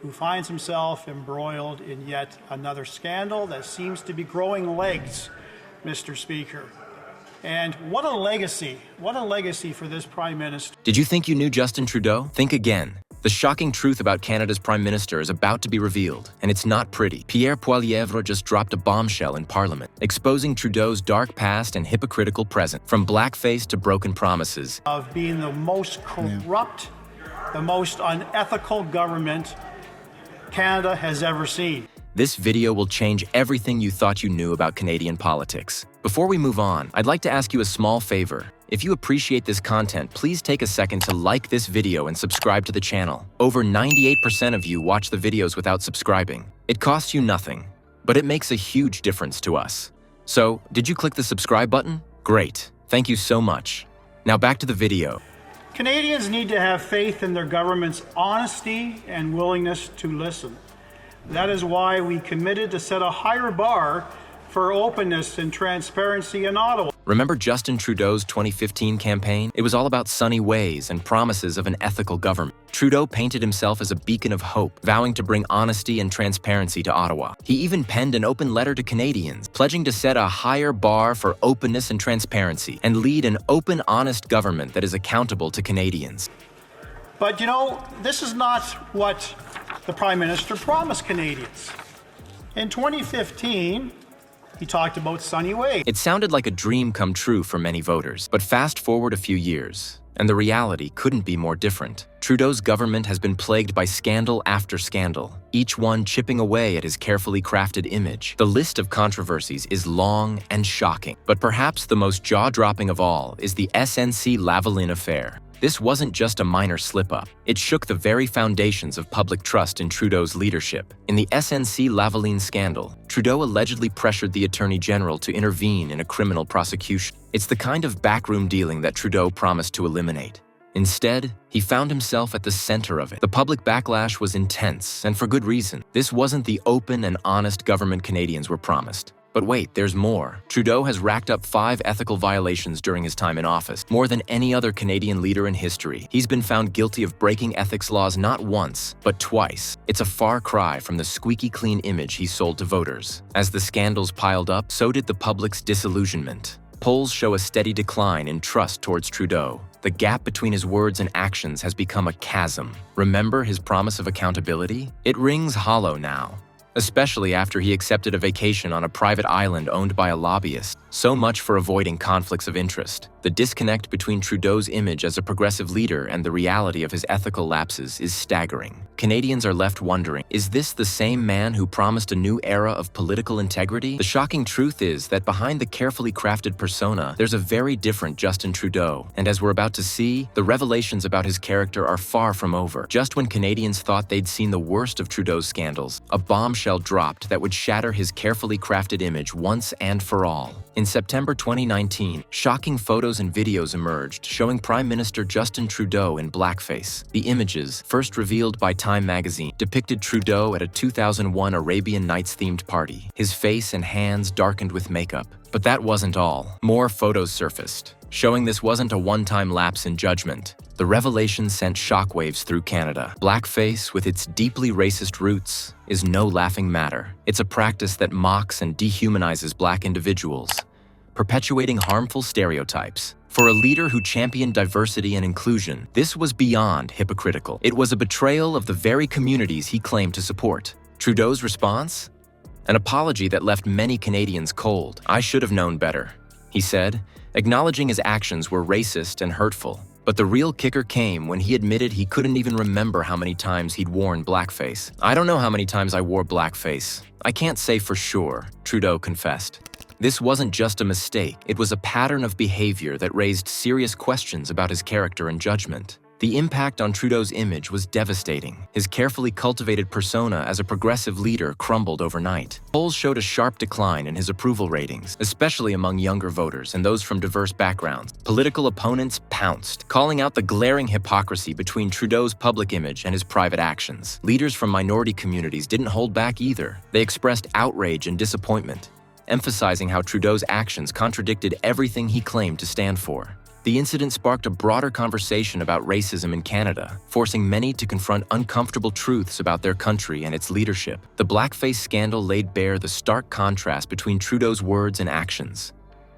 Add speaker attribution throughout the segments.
Speaker 1: who finds himself embroiled in yet another scandal that seems to be growing legs, Mr. Speaker. And what a legacy for this Prime Minister.
Speaker 2: Did you think you knew Justin Trudeau? Think again. The shocking truth about Canada's Prime Minister is about to be revealed, and it's not pretty. Pierre Poilievre just dropped a bombshell in Parliament, exposing Trudeau's dark past and hypocritical present, from blackface to broken promises.
Speaker 1: Of being the most corrupt, the most unethical government Canada has ever seen.
Speaker 2: This video will change everything you thought you knew about Canadian politics. Before we move on, I'd like to ask you a small favor. If you appreciate this content, please take a second to like this video and subscribe to the channel. Over 98% of you watch the videos without subscribing. It costs you nothing, but it makes a huge difference to us. So, did you click the subscribe button? Great. Thank you so much. Now back to the video.
Speaker 1: Canadians need to have faith in their government's honesty and willingness to listen. That is why we committed to set a higher bar for openness and transparency in Ottawa.
Speaker 2: Remember Justin Trudeau's 2015 campaign? It was all about sunny ways and promises of an ethical government. Trudeau painted himself as a beacon of hope, vowing to bring honesty and transparency to Ottawa. He even penned an open letter to Canadians, pledging to set a higher bar for openness and transparency and lead an open, honest government that is accountable to Canadians.
Speaker 1: But you know, this is not what the Prime Minister promised Canadians. In 2015, he talked about sunny ways.
Speaker 2: It sounded like a dream come true for many voters, but fast forward a few years, and the reality couldn't be more different. Trudeau's government has been plagued by scandal after scandal, each one chipping away at his carefully crafted image. The list of controversies is long and shocking, but perhaps the most jaw-dropping of all is the SNC-Lavalin affair. This wasn't just a minor slip-up. It shook the very foundations of public trust in Trudeau's leadership. In the SNC-Lavalin scandal, Trudeau allegedly pressured the Attorney General to intervene in a criminal prosecution. It's the kind of backroom dealing that Trudeau promised to eliminate. Instead, he found himself at the center of it. The public backlash was intense, and for good reason. This wasn't the open and honest government Canadians were promised. But wait, there's more. Trudeau has racked up 5 ethical violations during his time in office, more than any other Canadian leader in history. He's been found guilty of breaking ethics laws not once, but twice. It's a far cry from the squeaky clean image he sold to voters. As the scandals piled up, so did the public's disillusionment. Polls show a steady decline in trust towards Trudeau. The gap between his words and actions has become a chasm. Remember his promise of accountability? It rings hollow now. Especially after he accepted a vacation on a private island owned by a lobbyist. So much for avoiding conflicts of interest. The disconnect between Trudeau's image as a progressive leader and the reality of his ethical lapses is staggering. Canadians are left wondering, is this the same man who promised a new era of political integrity? The shocking truth is that behind the carefully crafted persona, there's a very different Justin Trudeau. And as we're about to see, the revelations about his character are far from over. Just when Canadians thought they'd seen the worst of Trudeau's scandals, a bombshell dropped that would shatter his carefully crafted image once and for all. In September 2019, shocking photos and videos emerged showing Prime Minister Justin Trudeau in blackface. The images, first revealed by Time magazine, depicted Trudeau at a 2001 Arabian Nights-themed party, his face and hands darkened with makeup. But that wasn't all. More photos surfaced, showing this wasn't a one-time lapse in judgment. The revelation sent shockwaves through Canada. Blackface, with its deeply racist roots, is no laughing matter. It's a practice that mocks and dehumanizes Black individuals, perpetuating harmful stereotypes. For a leader who championed diversity and inclusion, this was beyond hypocritical. It was a betrayal of the very communities he claimed to support. Trudeau's response? An apology that left many Canadians cold. "I should have known better," he said, acknowledging his actions were racist and hurtful. But the real kicker came when he admitted he couldn't even remember how many times he'd worn blackface. "I don't know how many times I wore blackface. I can't say for sure," Trudeau confessed. This wasn't just a mistake, it was a pattern of behavior that raised serious questions about his character and judgment. The impact on Trudeau's image was devastating. His carefully cultivated persona as a progressive leader crumbled overnight. Polls showed a sharp decline in his approval ratings, especially among younger voters and those from diverse backgrounds. Political opponents pounced, calling out the glaring hypocrisy between Trudeau's public image and his private actions. Leaders from minority communities didn't hold back either. They expressed outrage and disappointment, emphasizing how Trudeau's actions contradicted everything he claimed to stand for. The incident sparked a broader conversation about racism in Canada, forcing many to confront uncomfortable truths about their country and its leadership. The blackface scandal laid bare the stark contrast between Trudeau's words and actions.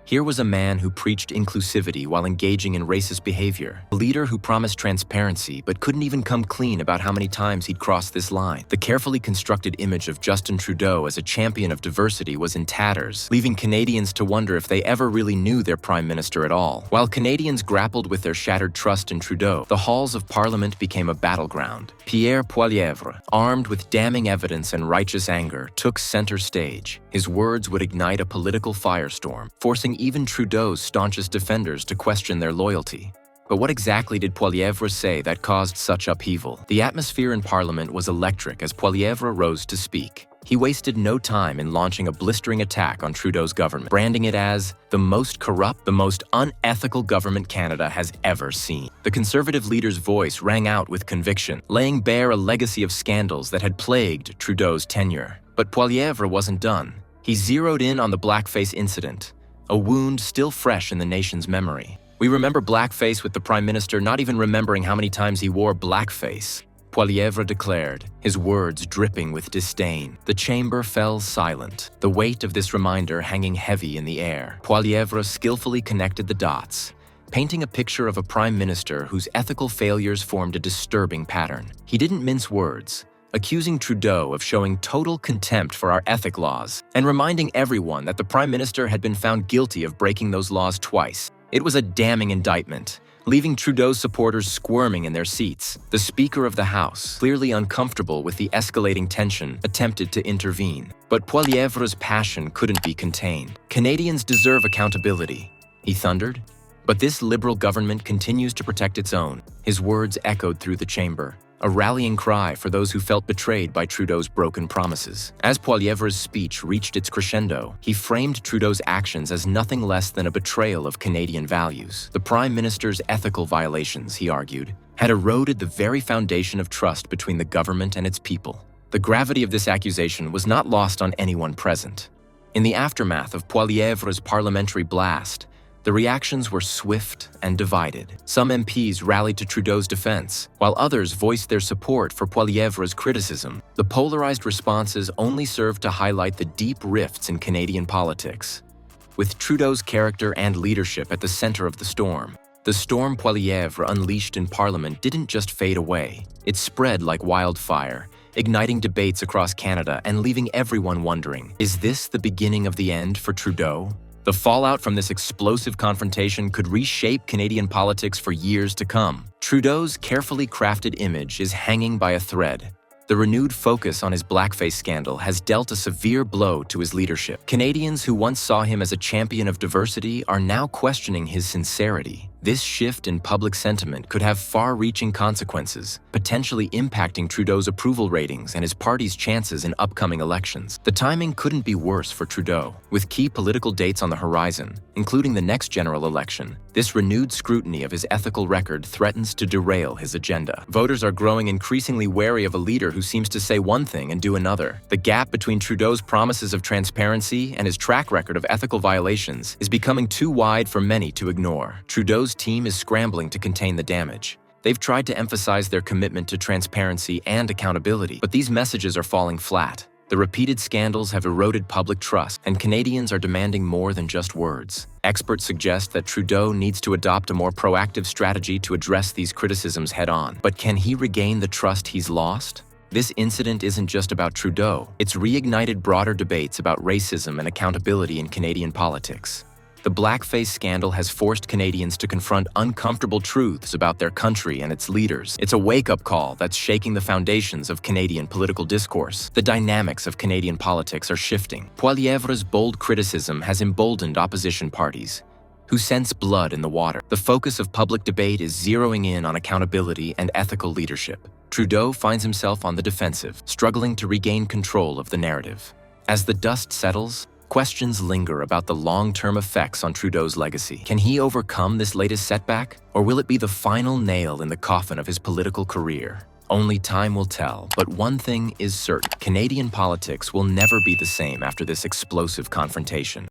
Speaker 2: Here was a man who preached inclusivity while engaging in racist behavior, a leader who promised transparency but couldn't even come clean about how many times he'd crossed this line. The carefully constructed image of Justin Trudeau as a champion of diversity was in tatters, leaving Canadians to wonder if they ever really knew their prime minister at all. While Canadians grappled with their shattered trust in Trudeau, the halls of Parliament became a battleground. Pierre Poilievre, armed with damning evidence and righteous anger, took center stage. His words would ignite a political firestorm, forcing even Trudeau's staunchest defenders to question their loyalty. But what exactly did Poilievre say that caused such upheaval? The atmosphere in Parliament was electric as Poilievre rose to speak. He wasted no time in launching a blistering attack on Trudeau's government, branding it as the most corrupt, the most unethical government Canada has ever seen. The Conservative leader's voice rang out with conviction, laying bare a legacy of scandals that had plagued Trudeau's tenure. But Poilievre wasn't done. He zeroed in on the blackface incident, a wound still fresh in the nation's memory. We remember blackface with the Prime Minister not even remembering how many times he wore blackface. Poilievre declared, his words dripping with disdain. The chamber fell silent, the weight of this reminder hanging heavy in the air. Poilievre skillfully connected the dots, painting a picture of a Prime Minister whose ethical failures formed a disturbing pattern. He didn't mince words, accusing Trudeau of showing total contempt for our ethic laws and reminding everyone that the Prime Minister had been found guilty of breaking those laws twice. It was a damning indictment, leaving Trudeau's supporters squirming in their seats. The Speaker of the House, clearly uncomfortable with the escalating tension, attempted to intervene. But Poilievre's passion couldn't be contained. Canadians deserve accountability, he thundered. But this Liberal government continues to protect its own. His words echoed through the chamber, a rallying cry for those who felt betrayed by Trudeau's broken promises. As Poilievre's speech reached its crescendo, he framed Trudeau's actions as nothing less than a betrayal of Canadian values. The Prime Minister's ethical violations, he argued, had eroded the very foundation of trust between the government and its people. The gravity of this accusation was not lost on anyone present. In the aftermath of Poilievre's parliamentary blast, the reactions were swift and divided. Some MPs rallied to Trudeau's defense, while others voiced their support for Poilievre's criticism. The polarized responses only served to highlight the deep rifts in Canadian politics. With Trudeau's character and leadership at the center of the storm Poilievre unleashed in Parliament didn't just fade away. It spread like wildfire, igniting debates across Canada and leaving everyone wondering, is this the beginning of the end for Trudeau? The fallout from this explosive confrontation could reshape Canadian politics for years to come. Trudeau's carefully crafted image is hanging by a thread. The renewed focus on his blackface scandal has dealt a severe blow to his leadership. Canadians who once saw him as a champion of diversity are now questioning his sincerity. This shift in public sentiment could have far-reaching consequences, potentially impacting Trudeau's approval ratings and his party's chances in upcoming elections. The timing couldn't be worse for Trudeau. With key political dates on the horizon, including the next general election, this renewed scrutiny of his ethical record threatens to derail his agenda. Voters are growing increasingly wary of a leader who seems to say one thing and do another. The gap between Trudeau's promises of transparency and his track record of ethical violations is becoming too wide for many to ignore. Trudeau's team is scrambling to contain the damage. They've tried to emphasize their commitment to transparency and accountability, but these messages are falling flat. The repeated scandals have eroded public trust, and Canadians are demanding more than just words. Experts suggest that Trudeau needs to adopt a more proactive strategy to address these criticisms head-on. But can he regain the trust he's lost? This incident isn't just about Trudeau. It's reignited broader debates about racism and accountability in Canadian politics. The blackface scandal has forced Canadians to confront uncomfortable truths about their country and its leaders. It's a wake-up call that's shaking the foundations of Canadian political discourse. The dynamics of Canadian politics are shifting. Poilievre's bold criticism has emboldened opposition parties, who sense blood in the water. The focus of public debate is zeroing in on accountability and ethical leadership. Trudeau finds himself on the defensive, struggling to regain control of the narrative. As the dust settles, questions linger about the long-term effects on Trudeau's legacy. Can he overcome this latest setback, or will it be the final nail in the coffin of his political career? Only time will tell, but one thing is certain: Canadian politics will never be the same after this explosive confrontation.